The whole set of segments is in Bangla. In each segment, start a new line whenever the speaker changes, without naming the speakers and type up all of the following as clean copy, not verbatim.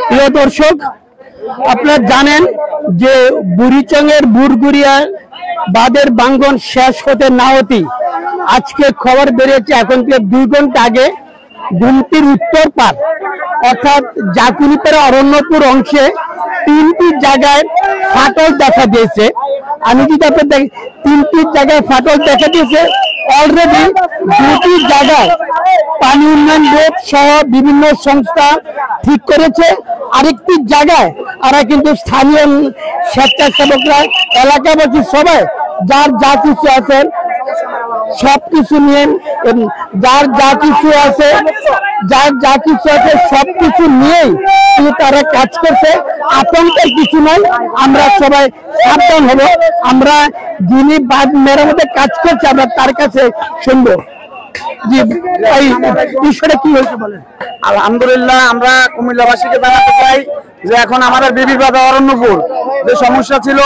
প্রিয় দর্শক, আপনারা জানেন যে বুড়িচংয়ের বুড়গুড়িয়া বাঁধের ভাঙ্গন শেষ হতে না হতেই আজকে খবর বেরিয়েছে এখন থেকে 2 ঘন্টা আগে গুমতির উত্তর পার অর্থাৎ জাকুরিপাড়া অরণ্যপুর অংশে 3টি জায়গায় ফাটল দেখা দিয়েছে। আমি যদি আপনাদের 3টি জায়গায় ফাটল দেখা দিয়েছে, অলরেডি 2টি জায়গায় পানি উন্নয়ন বোর্ড সহ বিভিন্ন সংস্থা ঠিক করেছে। আরেকটি জায়গায় আমরা কিন্তু স্থানীয় স্বেচ্ছাসেবকরা এলাকাবাসী সবাই যার যা কিছু আছে সবকিছু নিয়ে সবকিছু নিয়েই কিন্তু তারা কাজ করছে। আতঙ্কের কিছু নাই, আমরা সবাই সাবধান হব। আমরা যিনি বাঁধ মেরামতের কাজ করছে আমরা তার কাছে শুনবো। জি, এই বিষয়টা কি হয়েছে বলেন।
আলহামদুলিল্লাহ, আমরা কুমিল্লাবাসীকে জানাতে চাই যে এখন আমাদের বিবিরবাজার অরণ্যপুর যে সমস্যা ছিল,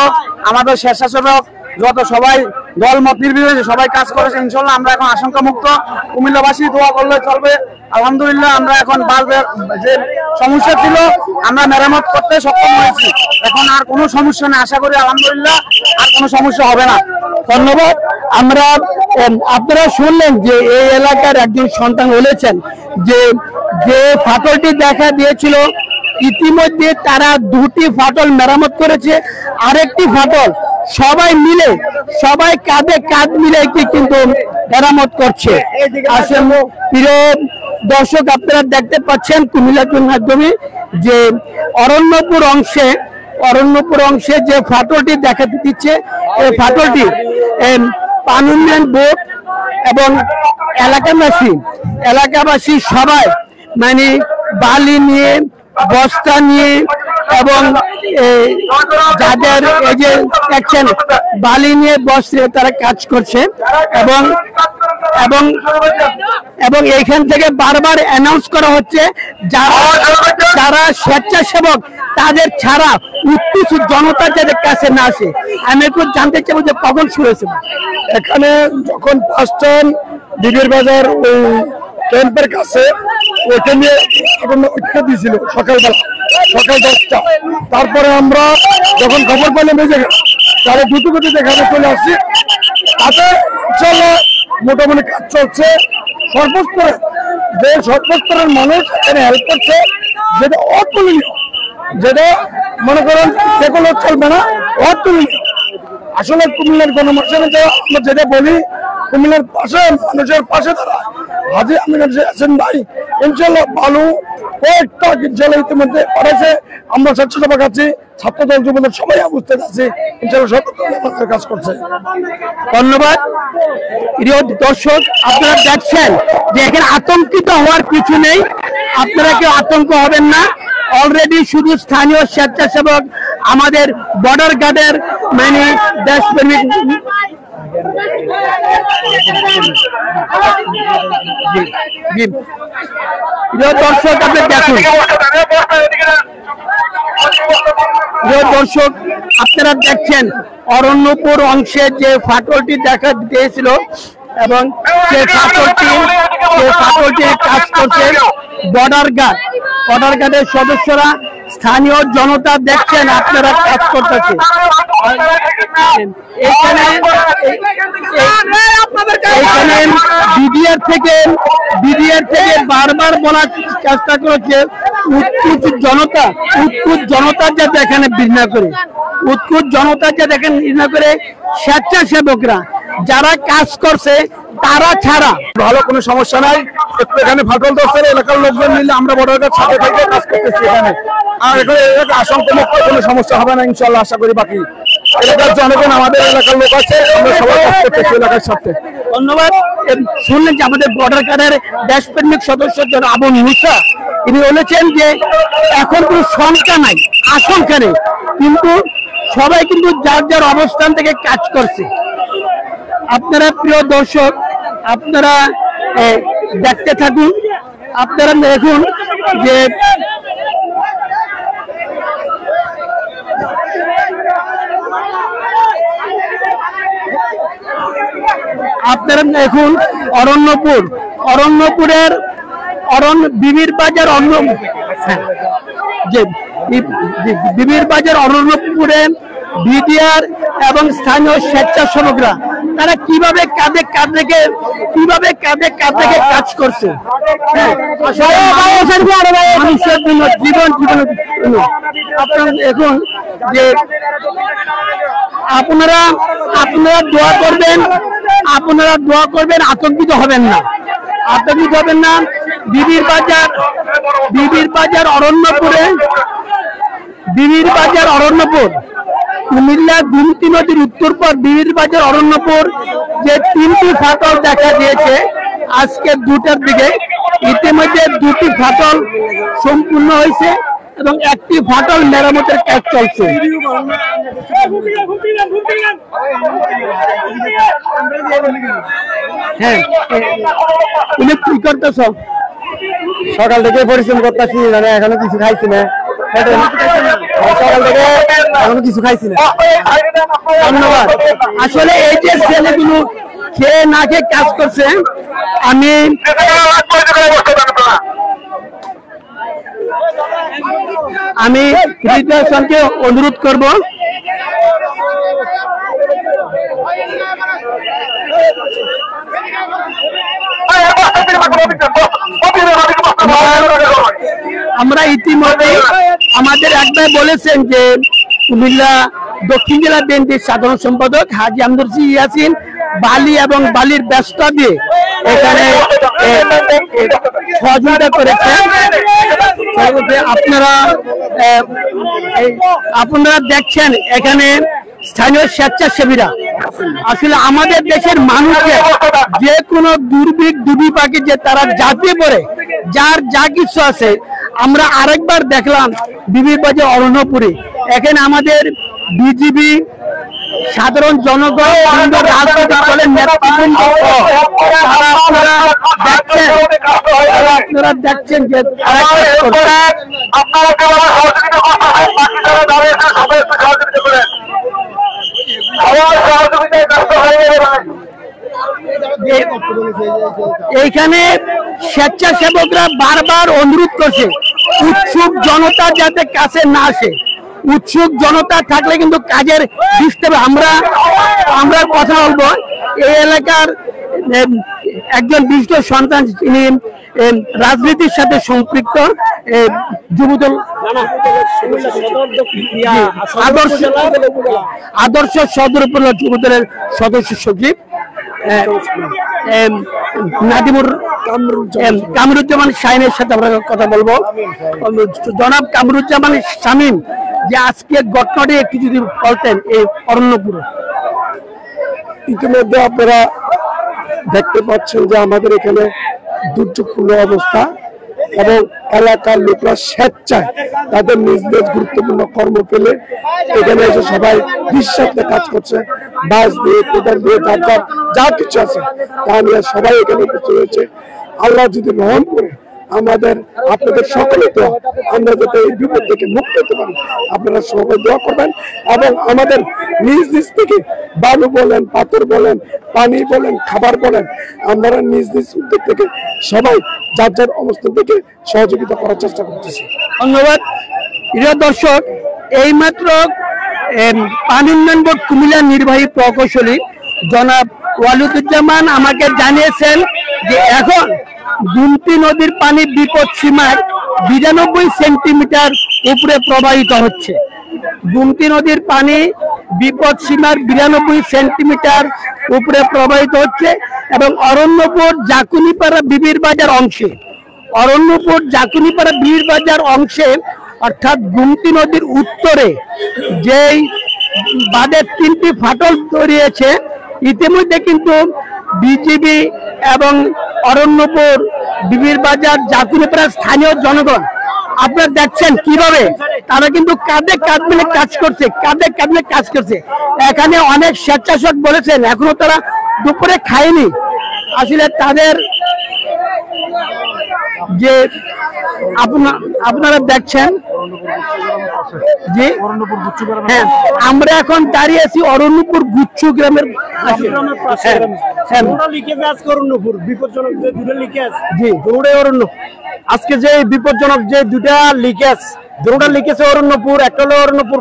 আমাদের স্বেচ্ছাসেবক যত সবাই দলমত নির্বিশেষে সবাই কাজ করেছে। ইনশাল্লাহ আমরা এখন আশঙ্কা মুক্ত। কুমিল্লাবাসী দোয়া করলে চলবে। আলহামদুলিল্লাহ, আমরা এখন বাঁধের যে সমস্যা ছিল আমরা মেরামত করতে সক্ষম হয়েছি। এখন আর কোনো সমস্যা নেই, আশা করি আলহামদুলিল্লাহ আর কোনো সমস্যা হবে না।
ধন্যবাদ। আপনারা শুনলেন যে এই এলাকার একজন সন্তান বলেছেন যে ফাটলটি দেখা দিয়েছিল ইতিমধ্যে তারা 2টি ফাটল মেরামত করেছে। আরেকটি ফাটল সবাই কাঁধে কাঁধ মিলে কিন্তু মেরামত করছে। আসলে প্রিয় দর্শক, আপনারা দেখতে পাচ্ছেন কুমিল্লা টিভির মাধ্যমে যে অরণ্যপুর অংশে যে ফাটলটি দেখা দিচ্ছে, এই ফাটলটি পানি উন্নয়ন বোর্ড এবং এলাকাবাসী সবাই মানে বালি নিয়ে বস্তা নিয়ে এবং যাদের এই যে দেখছেন বালি নিয়ে বস্ত্রে তারা কাজ করছে এবং এইখান থেকে বারবার অ্যানাউন্স করা হচ্ছে যারা স্বেচ্ছাসেবক তাদের ছাড়া উৎকৃষ্ট জনতা যাদের কাছে না আসে। আমি একটু জানতে চাইবো যে কখন শুরু হয়েছে
এখানে যখন ফার্স্ট টাইম বিবিরবাজার ওই ক্যাম্পের কাছে ওইখানে দিয়েছিল সকাল 10টা। তারপরে আমরা যখন খবর পেলাম তাহলে দ্রুত গতিতে এখানে চলে আসছি। তাতে চলো মোটামুটি কাজ চলছে। সর্বস্তরের মানুষ এখানে হেল্প করছে, যেটা অতুলনীয়, যেটা মনে করেন যেগুলো চলবে না, অতুলনীয়। আসলে কুমিল্লার গণমাধ্যমে আমরা যেটা বলি, কুমিল্লার পাশে মানুষের পাশে তারা হাজি আমিন আছেন ভাই। ইনশাল্লাহ বালু কয়েকটা জেলা ইতিমধ্যে পাঠাইছে। আমরা স্বেচ্ছাসেবক আছি, ছাত্রদল যুবদল সবাই উপস্থিত আছে। ইনশাল্লাহ সতর্ক কাজ করছে।
ধন্যবাদ। প্রিয় দর্শক, আপনারা দেখছেন যে এখানে আতঙ্কিত হওয়ার কিছু নেই। আপনারা কেউ আতঙ্ক হবেন না। অলরেডি শুধু স্থানীয় স্বেচ্ছাসেবক আমাদের বর্ডার গার্ডের মানে দেশপ্রেমিক দর্শক আপনি দেখুন। দর্শক আপনারা দেখছেন অরণ্যপুর অংশে যে ফাটলটি দেখা দিয়েছিল এবং যে ফাটলটি কাজ করছে বর্ডার গার্ডের সদস্যরা, স্থানীয় জনতা দেখছেন আপনারা কাজ করতেছে। এখানে বিডিআর থেকে বারবার বলার চেষ্টা করেছে উৎকৃষ্ট জনতা যাতে এখানে বিঘ্ন করে স্বেচ্ছাসেবকরা যারা কাজ করছে তারা ছাড়া
ভালো কোনো সমস্যা নাই। একটু এখানে ফাটল ধরছে, এলাকার লোকজন মিলে আমরা বর্ডার গার্ড সাথে থেকে কাজ করতেছি এখানে। আর এখানে আশঙ্কা মুক্ত কোনো সমস্যা হবে না ইনশাল্লাহ, আশা করি। বাকি এলাকার জনগণ আমাদের এলাকার লোক আছে, আমরা সবাই কাজ করতেছি এলাকার সাথে।
ধন্যবাদ। শুনলেন যে আমাদের বর্ডার গার্ডের দেশপ্রেমিক সদস্য জন আবু মুসা, তিনি বলেছেন যে এখন কোনো শঙ্কা নাই, আশঙ্কা নেই, কিন্তু সবাই কিন্তু যার যার অবস্থান থেকে কাজ করছে। আপনারা প্রিয় দর্শক, আপনারা দেখতে থাকুন। আপনারা দেখুন যে আপনারা দেখুন অরণ্যপুরের বিবিরবাজার যে বিবির বাজার অরণ্যপুরে বিডিআর এবং স্থানীয় স্বেচ্ছাসেবকরা তারা কিভাবে কাঁধে কাঁধে কাজ করছে। মানুষের জন্য জীবন আপনার এখন যে আপনারা দোয়া করবেন, আতঙ্কিত হবেন না। বিবির বাজার অরণ্যপুর কুমিল্লা গুমতি নদীর উত্তর পর বিবির বাজার অরণ্যপুর যে 3টি ফাটল দেখা দিয়েছে আজকে 2টার দিকে, ইতিমধ্যে 2টি ফাটল সম্পূর্ণ হয়েছে এবং একটি ফাটল মেরামতের কাজ চলছে। হ্যাঁ, তুমি কি করতেছ?
সকাল থেকে পরিশ্রম করতেছি, মানে এখনো কিছু খাইছি না। সকাল থেকে এখনো কিছু খাইছি না।
ধন্যবাদ। আসলে এই যে ছেলেগুলো খেয়ে না খেয়ে কাজ করছে, আমি হৃদয়কে অনুরোধ করব আমরা ইতিমধ্যে আমাদের একবার বলেছেন যে কুমিল্লা দক্ষিণ জেলা বিএনপির সাধারণ সম্পাদক হাজী আমদুর ইয়াসিন বালি এবং বালির ব্যবস্থা দিয়ে এখানে সহযোগিতা করেছেন। আপনারা দেখছেন এখানে স্থানীয় স্বেচ্ছাসেবীরা আসলে আমাদের দেশের মানুষকে যে কোনো দুর্বিপাকে যে তারা ঝাঁপিয়ে পড়ে যার যা কিছু আছে। আমরা আরেকবার দেখলাম বিবির বাজার অরণ্যপুরে, এখানে আমাদের বিজিবি, সাধারণ জনগণ, রাজনৈতিক দলের নেতৃবৃন্দ আপনারা দেখছেন যে এইখানে স্বেচ্ছাসেবকরা বারবার অনুরোধ করছে উৎসুক জনতা যাতে কাছে না আসে। উৎসুক জনতা থাকলে কিন্তু কাজের ডিস্টার্ব। আমরা কথা বলবো এই এলাকার একজন বিশিষ্ট সন্তান, তিনি রাজনীতির সাথে সম্পৃক্ত, যুবদল আদর্শ সদর উপজেলা যুবদলের সদস্য সচিব নাদিমুর কামরুজ্জামান শাহিনের সাথে আমরা কথা বলবো। জনাব কামরুজ্জামান শামীম, যে আজকে ঘটনাটি একটু যদি বলতেন এই অরণ্যপুরে।
ইতিমধ্যে আপনারা দেখতে পাচ্ছেন যে আমাদের এখানে দুর্যোগপূর্ণ অবস্থা এবং এলাকার লোকরা স্বেচ্ছায় তাদের নিজ নিজ গুরুত্বপূর্ণ কর্ম পেলে এখানে এসে সবাই নিঃস্বার্থে কাজ করছে। বাস দিয়ে, কোদাল দিয়ে, যা কিছু আছে তা নিয়ে সবাই এখানে উপস্থিত হয়েছে। আল্লাহ যদি রহম করে আপনাদের সকলে তো আমরা যাতে এই বিপদ থেকে মুক্ত হতে পারি, আপনারা সবাই দোয়া করবেন এবং আমাদের নিজ নিজ থেকে বালু বলেন, পাথর বলেন, পানি বলেন, খাবার বলেন, আমরা নিজ নিজ উদ্যোগ থেকে সবাই যার যার অবস্থান থেকে সহযোগিতা করার চেষ্টা করতেছি।
ধন্যবাদ। প্রিয় দর্শক, এইমাত্র পানি উন্নয়ন বোর্ড কুমিল্লার নির্বাহী প্রকৌশলী জনাব ওয়ালিদুজ্জামান আমাকে জানিয়েছেন যে এখন গুমতি নদীর পানি বিপদ সীমার 92 সেন্টিমিটার উপরে প্রবাহিত হচ্ছে। গুমতি নদীর পানি বিপদ সীমার 92 সেন্টিমিটার উপরে প্রবাহিত হচ্ছে এবং অরণ্যপুর জাকুনিপাড়া বিবির বাজার অংশে অর্থাৎ গুমতি নদীর উত্তরে যেই বাঁধের 3টি ফাটল তৈরিয়েছে, ইতিমধ্যে কিন্তু বিজিবি এবং অরণ্যপুর, বিবির বাজার, জাকুনিপাড়ার স্থানীয় জনগণ আপনারা দেখছেন কিভাবে তারা কিন্তু কাঁধে কাঁধ মিলে কাজ করছে। এখানে অনেক স্বেচ্ছাসেবক বলেছেন এখনো তারা দুপুরে খায়নি। আসলে তাদের যে আপনারা দেখছেন যে হ্যাঁ, আমরা এখন দাঁড়িয়ে আছি অরণ্যপুর গুচ্ছু গ্রামের
আজকে যে বিপজ্জনক যে 2টা লিকেজ
দুটোটা লিখেছে অরণ্যপুর, একটা হলো অরণ্যপুর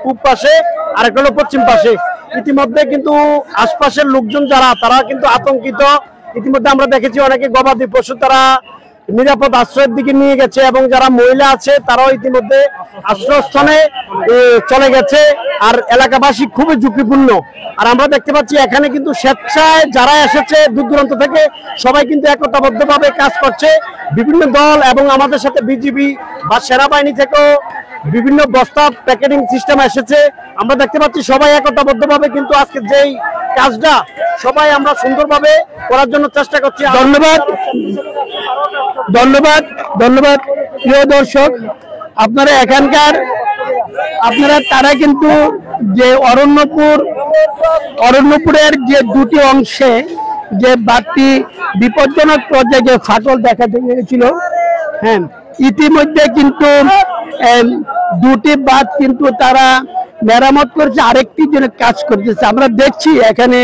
পূব পাশে আর একটা হলো পশ্চিম পাশে। ইতিমধ্যে কিন্তু আশপাশের লোকজন যারা তারা কিন্তু আতঙ্কিত। ইতিমধ্যে আমরা দেখেছি অনেকে গবাদি পশু তারা নিরাপদ আশ্রয়ের দিকে নিয়ে গেছে এবং যারা মহিলা আছে তারাও ইতিমধ্যে আশ্রয়স্থলে চলে গেছে। আর এলাকাবাসী খুবই ঝুঁকিপূর্ণ। আর আমরা দেখতে পাচ্ছি এখানে কিন্তু স্বেচ্ছায় যারা এসেছে দূর দূরান্ত থেকে সবাই কিন্তু একতাবদ্ধভাবে কাজ করছে। বিভিন্ন দল এবং আমাদের সাথে বিজিবি বা সেনাবাহিনী থেকেও বিভিন্ন বস্তা প্যাকেটিং সিস্টেম এসেছে। আমরা দেখতে পাচ্ছি সবাই একতাবদ্ধভাবে কিন্তু আজকে যেই কাজটা সবাই আমরা সুন্দরভাবে করার জন্য চেষ্টা করছি।
ধন্যবাদ ধন্যবাদ ধন্যবাদ প্রিয় দর্শক, আপনারা এখানকার তারা কিন্তু যে অরণ্যপুরের যে দুটি অংশে যে বাড়তি বিপজ্জনক পর্যায়ে যে ফাটল দেখা দিয়েছিল, হ্যাঁ, ইতিমধ্যে কিন্তু দুটি বাঁধ কিন্তু তারা মেরামত করছে, আরেকটি জন্য কাজ করতেছে। আমরা দেখছি এখানে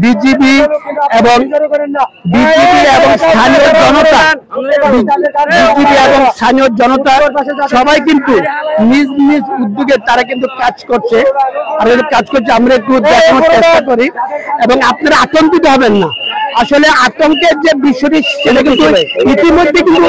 বিজিবি এবং স্থানীয় জনতা সবাই কিন্তু নিজ নিজ উদ্যোগে তারা কিন্তু কাজ করছে। আর কাজ করছে আমরা একটু দেখানোর চেষ্টা করি এবং আপনারা আতঙ্কিত হবেন না। আসলে আতঙ্কের যে বিষয়টি সেটা কিন্তু ইতিমধ্যে কিন্তু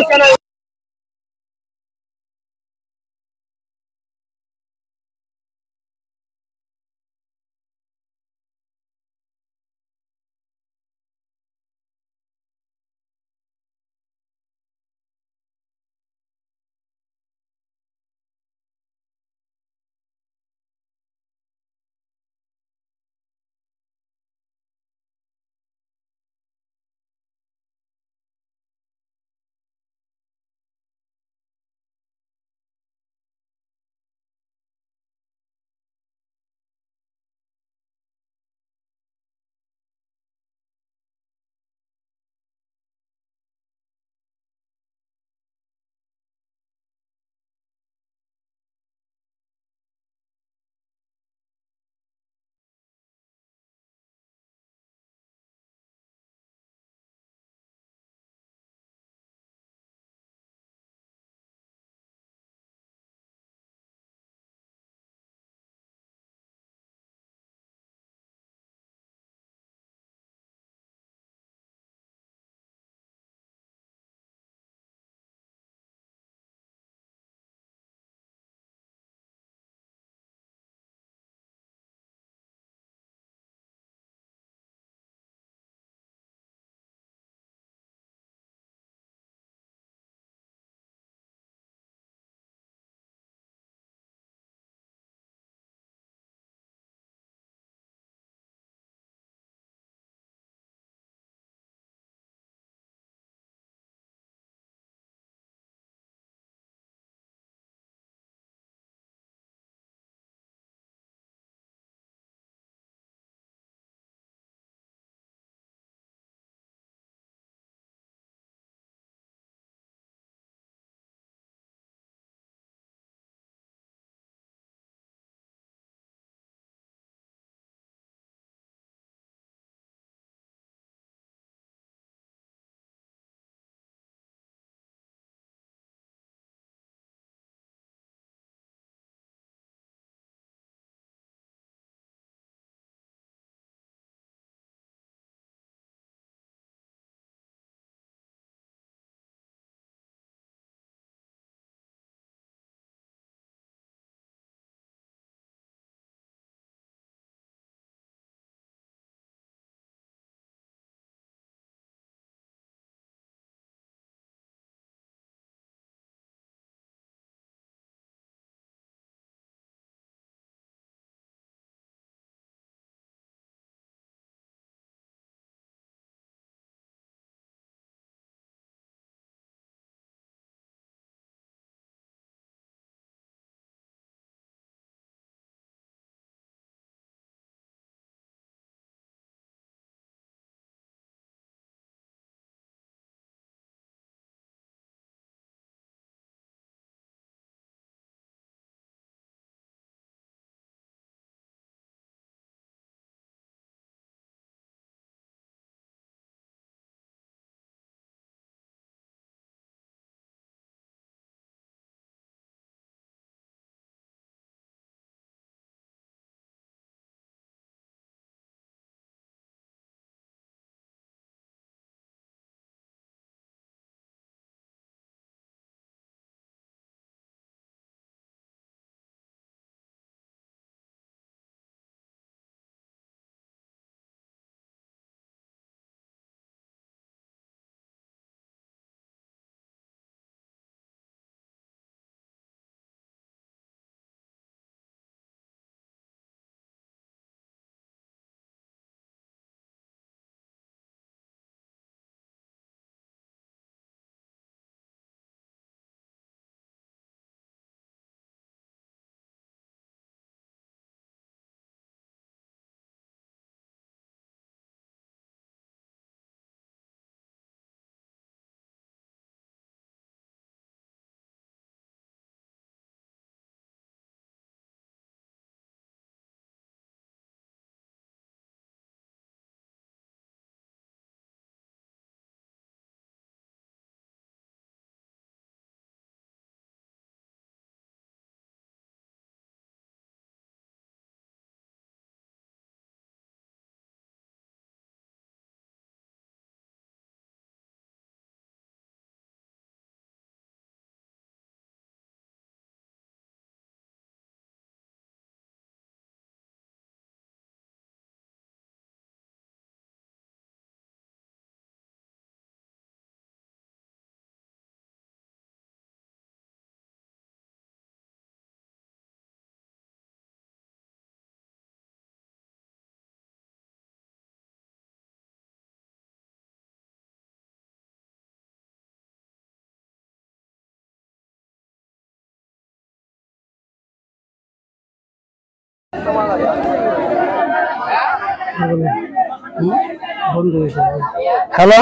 হ্যালো,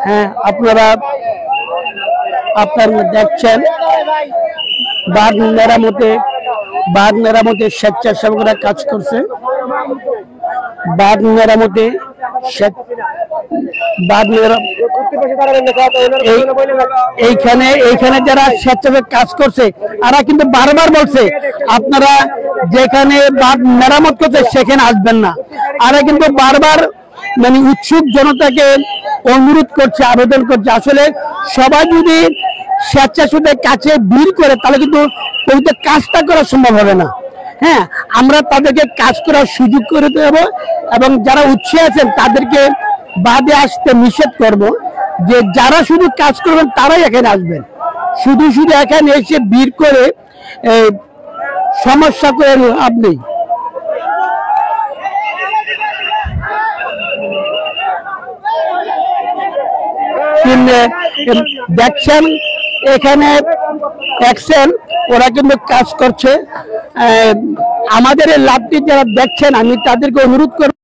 হ্যাঁ আপনারা দেখছেন বাঁধ মেরামতে স্বেচ্ছাসেবকরা কাজ করছে। বাঁধ মেরামতে এইখানে যারা স্বেচ্ছাসেবক কাজ করছে তারা কিন্তু বারবার বলছে আপনারা যেখানে বাঁধ মেরামত করছে সেখানে আসবেন না। আর কিন্তু বারবার মানে উৎসুক জনতাকে অনুরোধ করছে, আবেদন করছে, আসলে সবাই যদি স্বেচ্ছাসেবকের কাছে ভিড় করে তাহলে কিন্তু ওই কাজটা করা সম্ভব হবে না। হ্যাঁ, আমরা তাদেরকে কাজ করার সুযোগ করে দেব এবং যারা উৎসাহী আছেন তাদেরকে বাদে আসতে নিষেধ করব, যে যারা শুধু কাজ করবেন তারাই এখানে আসবেন। শুধু এখানে এসে ভিড় করে সমস্যা করে লাভ নেই। দেখছেন এখানে দেখছেন ওরা কিন্তু কাজ করছে। আমাদের এই লাভটি যারা দেখছেন আমি তাদেরকে অনুরোধ করব